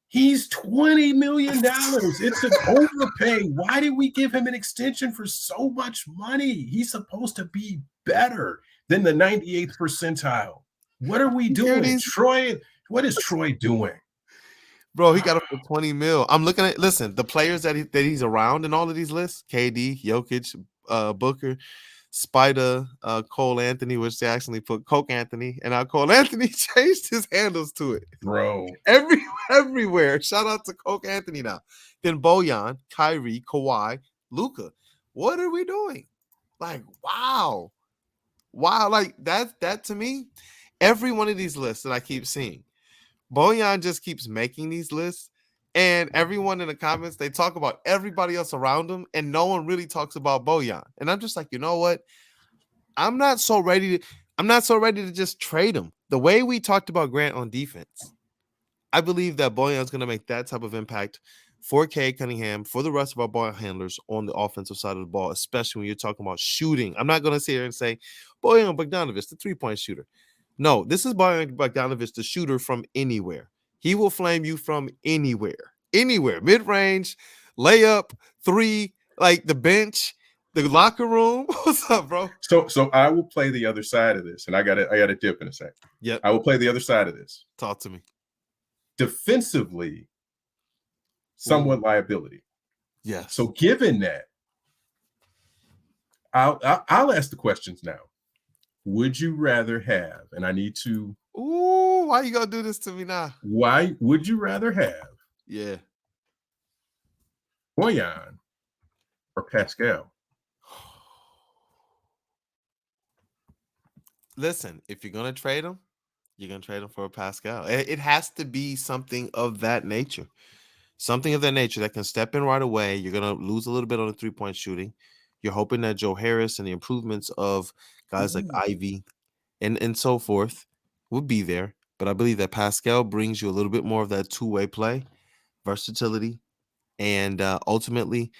He's $20 million. It's an overpay. Why did we give him an extension for so much money? He's supposed to be better than the 98th percentile. What are we doing? Troy, what is Troy doing? Bro, he got up for 20 mil. I'm looking at, listen, the players that he's around in all of these lists, KD, Jokic, Booker, Spider, Cole Anthony, which they actually put Coke Anthony, and now Cole Anthony changed his handles to it. Bro. Everywhere. Shout out to Coke Anthony now. Then Bojan, Kyrie, Kawhi, Luka. What are we doing? Like, wow. Like that to me, every one of these lists that I keep seeing, Bojan just keeps making these lists. And everyone in the comments, they talk about everybody else around him, and no one really talks about Bojan. And I'm just like, you know what? I'm not so ready to just trade him. The way we talked about Grant on defense, I believe that Bojan's going to make that type of impact for Cade Cunningham, for the rest of our ball handlers on the offensive side of the ball, especially when you're talking about shooting. I'm not going to sit here and say, Bojan Bogdanovic, the 3-point shooter. No, this is Bojan Bogdanovic, the shooter from anywhere. He will flame you from anywhere, mid-range, layup, 3, like the bench, the locker room. What's up, bro? So I will play the other side of this, and I got to dip in a sec. Yep. I will play the other side of this. Talk to me. Defensively, somewhat liability. Yes. So given that, I'll ask the questions now. Would you rather have, and I need to. Ooh, why you gonna do this to me now? Why would you rather have? Yeah. Bojan or Pascal? Listen, if you're gonna trade him, you're gonna trade him for a Pascal. It has to be something of that nature. Something of that nature that can step in right away. You're gonna lose a little bit on the 3-point shooting. You're hoping that Joe Harris and the improvements of guys like Ivy and so forth would be there. But I believe that Pascal brings you a little bit more of that two-way play, versatility, and ultimately,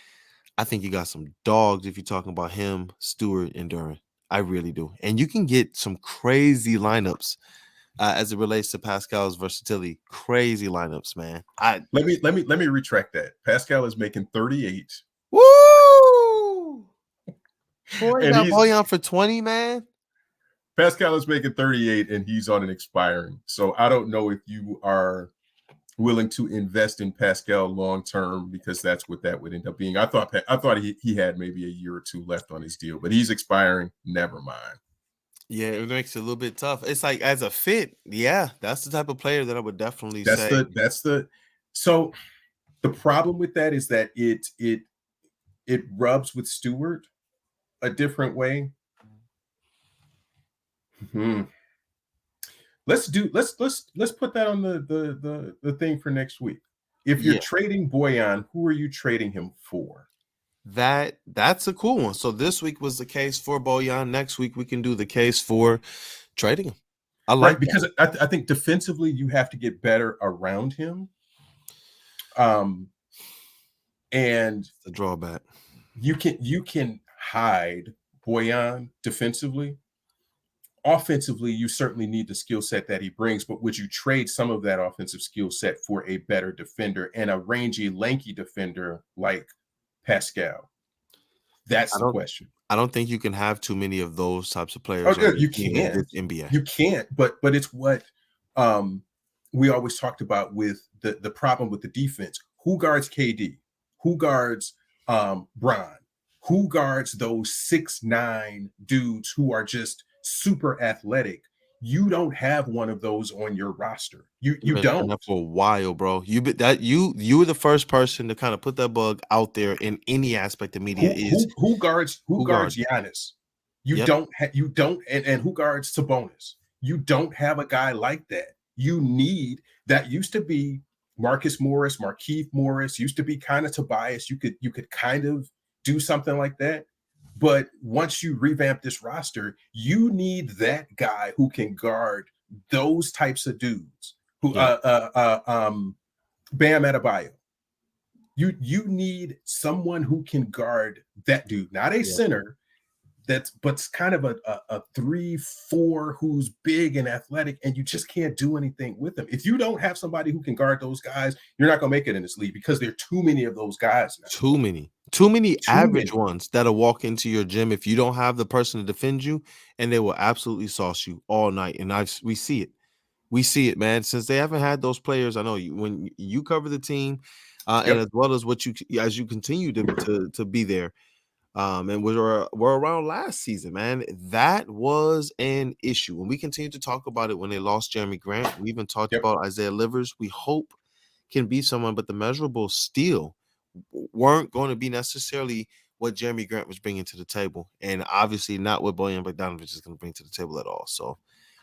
I think you got some dogs if you're talking about him, Stewart, and Duren. I really do. And you can get some crazy lineups as it relates to Pascal's versatility. Crazy lineups, man. Let me retract that. Pascal is making 38. Woo! Boy, And got Boyan for 20, man. Pascal is making 38 and he's on an expiring. So I don't know if you are willing to invest in Pascal long term, because that's what that would end up being. I thought he had maybe a year or two left on his deal, but he's expiring. Never mind. Yeah, it makes it a little bit tough. It's like as a fit, yeah, that's the type of player that I would definitely say. So the problem with that is that it rubs with Stewart a different way. Let's put that on the thing for next week. If you're trading Boyan, who are you trading him for? That's a cool one. So this week was the case for Boyan. Next week we can do the case for trading him. I like because I think defensively you have to get better around him. And the drawback. You can hide Boyan defensively. Offensively, you certainly need the skill set that he brings, but would you trade some of that offensive skill set for a better defender and a rangy, lanky defender like Pascal? That's the question. I don't think you can have too many of those types of players. You can't. NBA. You can't. But it's what we always talked about with the problem with the defense. Who guards KD? Who guards Bron? Who guards those 6'9" dudes who are just super athletic? You don't have one of those on your roster. You don't. For a while, bro. You were the first person to kind of put that bug out there in any aspect of media. Who guards Giannis? You don't and who guards Sabonis? You don't have a guy like that. You need that. Used to be Marcus Morris, Markieff Morris, used to be kind of Tobias. You could kind of do something like that. But once you revamp this roster, you need that guy who can guard those types of dudes. Who Bam Adebayo. You need someone who can guard that dude, not a center. But it's kind of a 3-4 who's big and athletic, and you just can't do anything with them. If you don't have somebody who can guard those guys, you're not gonna make it in this league because there are too many of those guys now. Too many average ones that'll walk into your gym if you don't have the person to defend you, and they will absolutely sauce you all night. And we see it, man. Since they haven't had those players, I know when you cover the team, and as well as as you continue to be there. And we're around last season, man. That was an issue. And we continue to talk about it when they lost Jeremy Grant. We even talked about Isaiah Livers. We hope can be someone, but the measurables still weren't going to be necessarily what Jeremy Grant was bringing to the table. And obviously not what Bojan Bogdanovic is going to bring to the table at all. So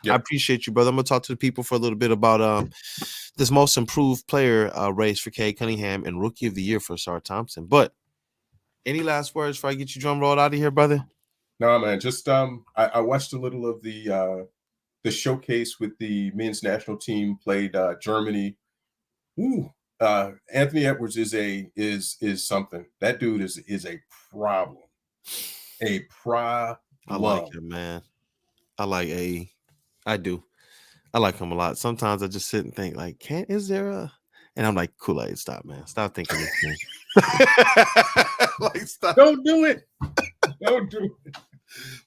I appreciate you, brother. I'm going to talk to the people for a little bit about this most improved player race for Cade Cunningham and Rookie of the Year for Asar Thompson. But any last words before I get you drum rolled out of here, brother? No, man. Just I watched a little of the showcase with the men's national team played Germany. Anthony Edwards is something. That dude is a problem. A problem. I like him, man. I do. I like him a lot. Sometimes I just sit and think, like, is there a? And I'm like, Kool-Aid, stop, man. Stop thinking this thing. Stop. Don't do it. Don't do it.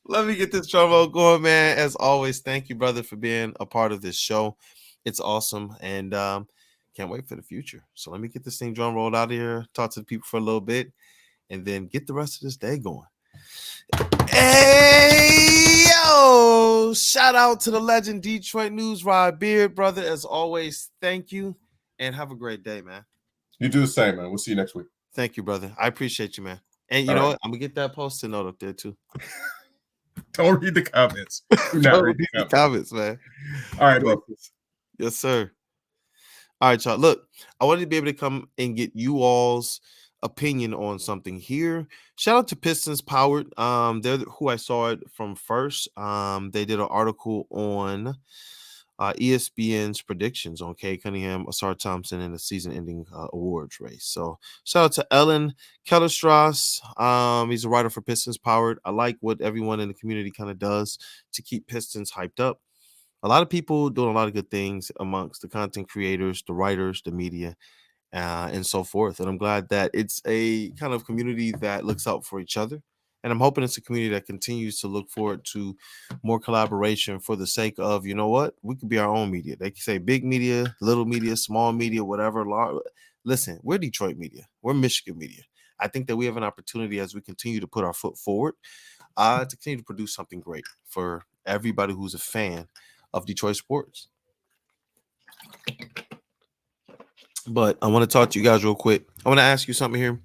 Let me get this drum roll going, man. As always, thank you, brother, for being a part of this show. It's awesome. And can't wait for the future. So let me get this thing drum rolled out of here, talk to the people for a little bit, and then get the rest of this day going. Hey, yo! Shout out to the legend Detroit News, Rod Beard, brother. As always, thank you. And have a great day, man. You do the same, man. We'll see you next week. Thank you, brother. I appreciate you, man. And you know what? I'm going to get that post-it note up there, too. Don't read the comments. Don't read the comments, man. All right, bro. Yes, sir. All right, y'all. Look, I wanted to be able to come and get you all's opinion on something here. Shout out to Pistons Powered. They're who I saw it from first. They did an article on ESPN's predictions on Cade Cunningham, Asar Thompson, and the season-ending awards race. So shout out to Ellen Kellerstrass. He's a writer for Pistons Powered. I like what everyone in the community kind of does to keep Pistons hyped up. A lot of people doing a lot of good things amongst the content creators, the writers, the media, and so forth. And I'm glad that it's a kind of community that looks out for each other. And I'm hoping it's a community that continues to look forward to more collaboration for the sake of, you know what, we could be our own media. They can say big media, little media, small media, whatever. Large. Listen, we're Detroit media. We're Michigan media. I think that we have an opportunity as we continue to put our foot forward to continue to produce something great for everybody who's a fan of Detroit sports. But I want to talk to you guys real quick. I want to ask you something here.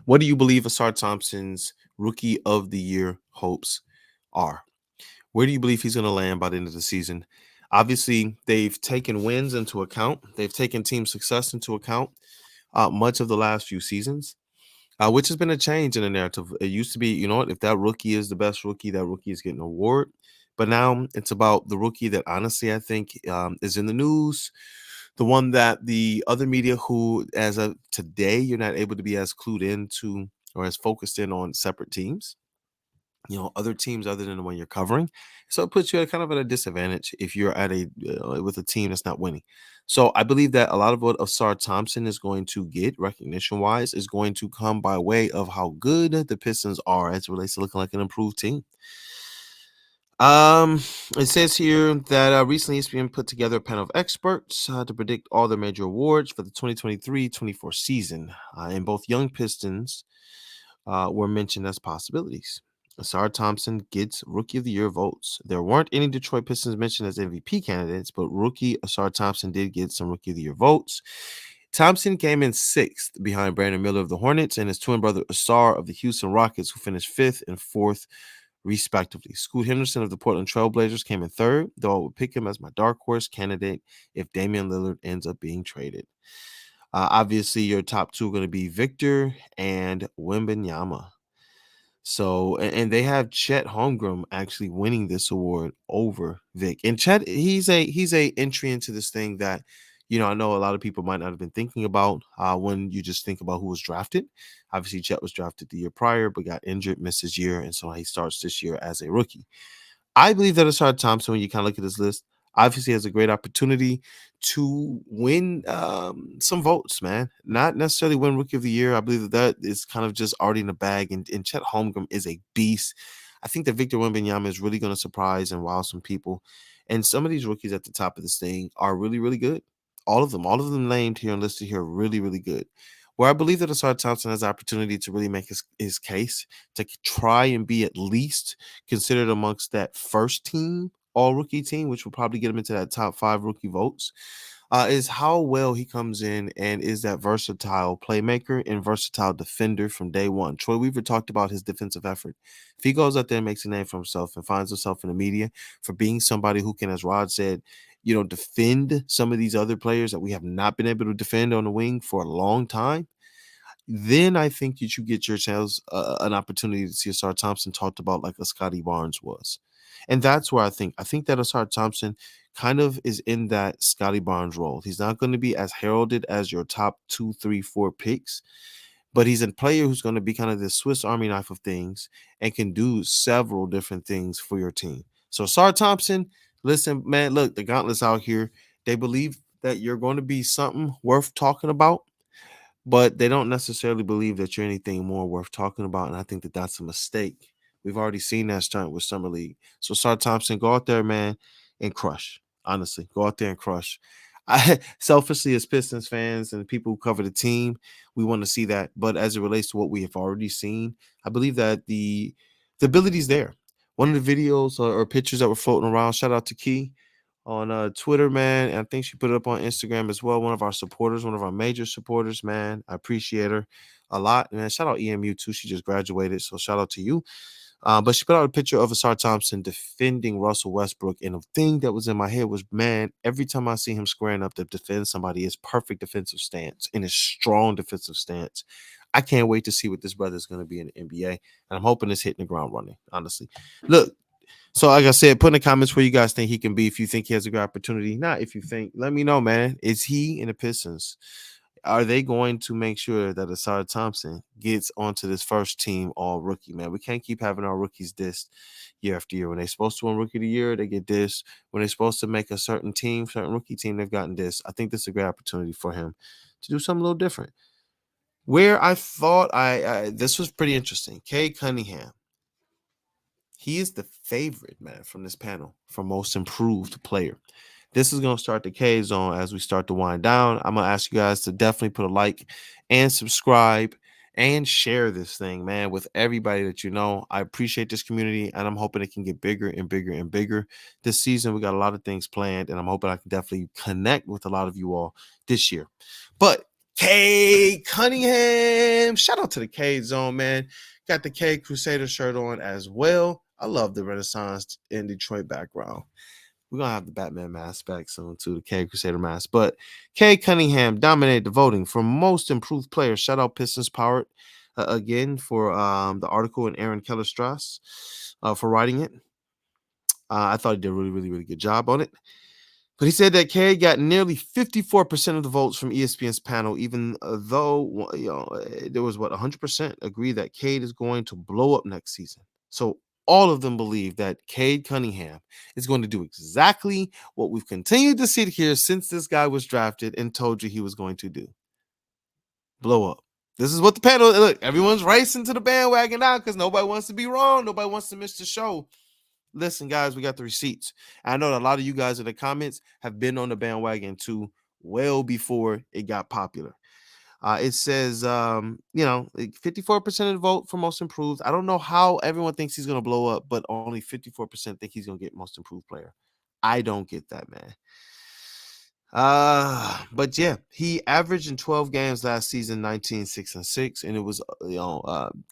What do you believe Asar Thompson's Rookie of the Year hopes are? Where do you believe he's going to land by the end of the season? Obviously, they've taken wins into account. They've taken team success into account much of the last few seasons, which has been a change in the narrative. It used to be, you know what, if that rookie is the best rookie, that rookie is getting an award. But now it's about the rookie that honestly I think is in the news, the one that the other media who, as of today, you're not able to be as clued into or as focused in on separate teams, you know, other teams other than the one you're covering. So it puts you at kind of at a disadvantage if you're at a with a team that's not winning. So I believe that a lot of what Asar Thompson is going to get recognition wise is going to come by way of how good the Pistons are as it relates to looking like an improved team. It says here that recently ESPN put together a panel of experts to predict all the major awards for the 2023-24 season. And both young Pistons were mentioned as possibilities. Asar Thompson gets Rookie of the Year votes. There weren't any Detroit Pistons mentioned as MVP candidates, but rookie Asar Thompson did get some Rookie of the Year votes. Thompson came in sixth behind Brandon Miller of the Hornets and his twin brother Asar of the Houston Rockets, who finished fifth and fourth respectively. Scoot Henderson of the Portland Trailblazers came in third, though I would pick him as my dark horse candidate if Damian Lillard ends up being traded. Obviously, your top two are going to be Victor and Wembanyama. So, and they have Chet Holmgren actually winning this award over Vic. And Chet, he's a entry into this thing that, you know, I know a lot of people might not have been thinking about when you just think about who was drafted. Obviously, Chet was drafted the year prior, but got injured, missed his year, and so he starts this year as a rookie. I believe that Asar Thompson, when you kind of look at this list, obviously has a great opportunity to win some votes, man. Not necessarily win Rookie of the Year. I believe that is kind of just already in the bag. And Chet Holmgren is a beast. I think that Victor Wembanyama is really going to surprise and wow some people. And some of these rookies at the top of this thing are really, really good. All of them named here and listed here are really, really good. Where I believe that Asar Thompson has the opportunity to really make his case to try and be at least considered amongst that first team all rookie team, which will probably get him into that top 5 rookie votes, is how well he comes in and is that versatile playmaker and versatile defender from day one. Troy Weaver talked about his defensive effort. If he goes out there and makes a name for himself and finds himself in the media for being somebody who can, as Rod said, you know, defend some of these other players that we have not been able to defend on the wing for a long time, then I think that you get yourselves an opportunity to see Asar Thompson talked about like a Scotty Barnes was. And that's where I think that Asar Thompson kind of is in that Scotty Barnes role. He's not going to be as heralded as your top 2, 3, 4 picks, but he's a player who's going to be kind of the Swiss Army knife of things and can do several different things for your team. So Asar Thompson, listen, man, look, the Gauntlet's out here. They believe that you're going to be something worth talking about, but they don't necessarily believe that you're anything more worth talking about. And I think that that's a mistake. We've already seen that starting with Summer League. So, Sar Thompson, go out there, man, and crush. Honestly, go out there and crush. I selfishly, as Pistons fans and people who cover the team, we want to see that. But as it relates to what we have already seen, I believe that the ability is there. One of the videos or pictures that were floating around, shout out to Key on Twitter, man. And I think she put it up on Instagram as well. One of our supporters, one of our major supporters, man. I appreciate her a lot. Man, shout out EMU too. She just graduated. So shout out to you. But she put out a picture of Asar Thompson defending Russell Westbrook. And the thing that was in my head was, man, every time I see him squaring up to defend somebody, his perfect defensive stance and his strong defensive stance. I can't wait to see what this brother is going to be in the NBA. And I'm hoping it's hitting the ground running, honestly. Look, So, like I said, put in the comments where you guys think he can be. If you think he has a good opportunity, not if you think, let me know, man. Is he in the Pistons? Are they going to make sure that Asar Thompson gets onto this first team all rookie, man? We can't keep having our rookies dissed year after year. When they're supposed to win rookie of the year, they get dissed. When they're supposed to make a certain team, certain rookie team, they've gotten dissed. I think this is a great opportunity for him to do something a little different. Where I thought this was pretty interesting. Cade Cunningham. He is the favorite, man, from this panel for most improved player. This is going to start the KZone as we start to wind down. I'm going to ask you guys to definitely put a like and subscribe and share this thing, man, with everybody that you know. I appreciate this community, and I'm hoping it can get bigger and bigger and bigger this season. We got a lot of things planned, and I'm hoping I can definitely connect with a lot of you all this year. But Cade Cunningham, shout out to the KZone, man. Got the K Crusader shirt on as well. I love the Renaissance in Detroit background. We're going to have the Batman mask back soon, too, the K Crusader mask. But Cade Cunningham dominated the voting for most improved player. Shout out Pistons Powered again for the article, and Aaron Keller-Strauss for writing it. I thought he did a really, really, really good job on it. But he said that Cade got nearly 54% of the votes from ESPN's panel, even though there was 100% agree that Cade is going to blow up next season. So all of them believe that Cade Cunningham is going to do exactly what we've continued to see here since this guy was drafted and told you he was going to do. Blow up. This is what the panel, look, everyone's racing to the bandwagon now because nobody wants to be wrong. Nobody wants to miss the show. Listen, guys, we got the receipts. I know that a lot of you guys in the comments have been on the bandwagon too, well before it got popular. It says, 54% of the vote for most improved. I don't know how everyone thinks he's going to blow up, but only 54% think he's going to get most improved player. I don't get that, man. But yeah, he averaged in 12 games last season 19, 6, and 6, and it was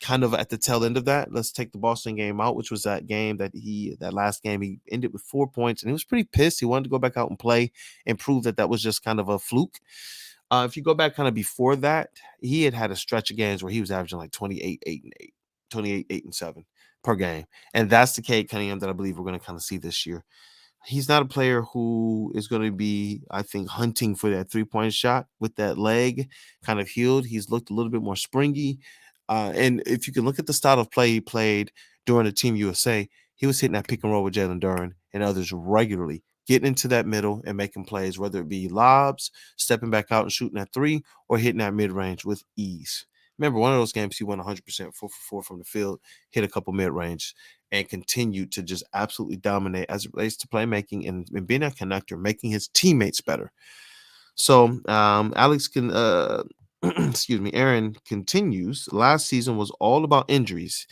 kind of at the tail end of that. Let's take the Boston game out, which was that game that last game he ended with 4 points, and he was pretty pissed. He wanted to go back out and play and prove that was just kind of a fluke. If you go back kind of before that, he had a stretch of games where he was averaging like 28, 8, and 8, 28, 8, and 7 per game, and that's the Cade Cunningham that I believe we're going to kind of see this year. He's not a player who is going to be, I think, hunting for that three-point shot with that leg kind of healed. He's looked a little bit more springy. And if you can look at the style of play he played during the Team USA, he was hitting that pick and roll with Jalen Duren and others regularly, getting into that middle and making plays, whether it be lobs, stepping back out and shooting at three, or hitting that mid-range with ease. Remember, one of those games he went 100%, 4 for 4 from the field, hit a couple mid-range, and continued to just absolutely dominate as it relates to playmaking and being a connector, making his teammates better. So Aaron continues. Last season was all about injuries.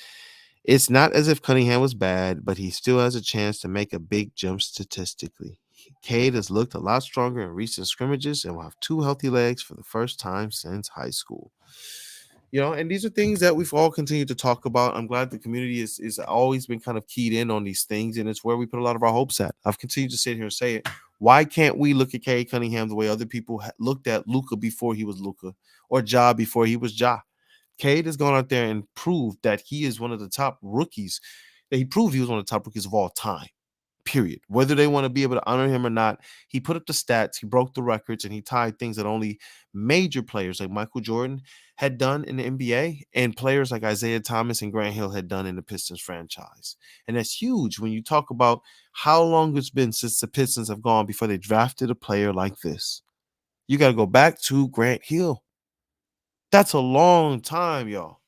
It's not as if Cunningham was bad, but he still has a chance to make a big jump statistically. Cade has looked a lot stronger in recent scrimmages and will have 2 healthy legs for the first time since high school. And these are things that we've all continued to talk about. I'm glad the community is always been kind of keyed in on these things, and it's where we put a lot of our hopes at. I've continued to sit here and say it. Why can't we look at Cade Cunningham the way other people looked at Luka before he was Luka, or Ja before he was Ja? Cade has gone out there and proved that he is one of the top rookies. That he proved he was one of the top rookies of all time. Period. Whether they want to be able to honor him or not, he put up the stats, he broke the records, and he tied things that only major players like Michael Jordan had done in the NBA and players like Isaiah Thomas and Grant Hill had done in the Pistons franchise. And that's huge when you talk about how long it's been since the Pistons have gone before they drafted a player like this. You got to go back to Grant Hill. That's a long time, y'all.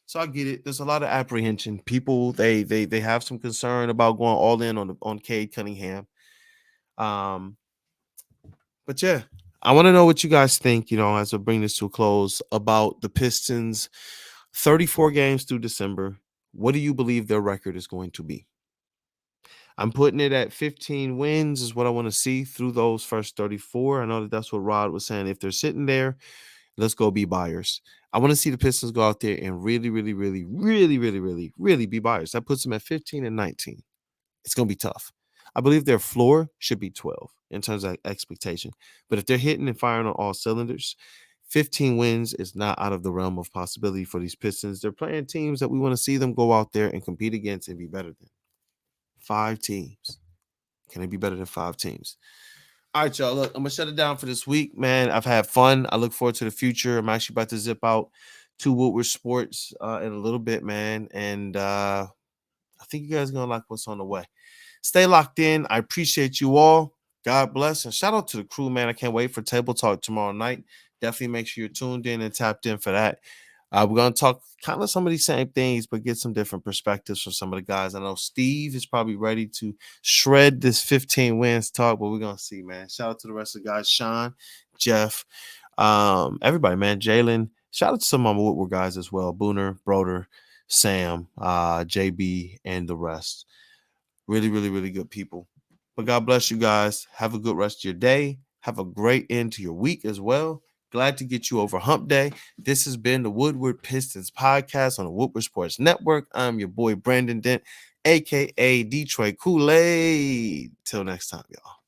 So I get it. There's a lot of apprehension. People they have some concern about going all in on Cade Cunningham. But yeah, I want to know what you guys think, as we bring this to a close, about the Pistons 34 games through December. What do you believe their record is going to be? I'm putting it at 15 wins is what I want to see through those first 34. I know that's what Rod was saying. If they're sitting there, let's go be buyers. I want to see the Pistons go out there and really, really, really, really, really, really, really be buyers. That puts them at 15 and 19. It's going to be tough. I believe their floor should be 12 in terms of expectation. But if they're hitting and firing on all cylinders, 15 wins is not out of the realm of possibility for these Pistons. They're playing teams that we want to see them go out there and compete against and be better than. 5 teams. Can it be better than 5 teams? All right, y'all. Look, I'm going to shut it down for this week, man. I've had fun. I look forward to the future. I'm actually about to zip out to Woodward Sports in a little bit, man. And I think you guys are going to like what's on the way. Stay locked in. I appreciate you all. God bless. And shout out to the crew, man. I can't wait for Table Talk tomorrow night. Definitely make sure you're tuned in and tapped in for that. We're going to talk kind of some of these same things, but get some different perspectives from some of the guys. I know Steve is probably ready to shred this 15 wins talk, but we're going to see, man. Shout out to the rest of the guys, Sean, Jeff, everybody, man. Jalen. Shout out to some of my Woodward guys as well. Booner, Broder, Sam, JB, and the rest. Really, really, really good people. But God bless you guys. Have a good rest of your day. Have a great end to your week as well. Glad to get you over hump day. This has been the Woodward Pistons podcast on the Woodward Sports Network. I'm your boy, Brandon Dent, a.k.a. Detroit Kool-Aid. Till next time, y'all.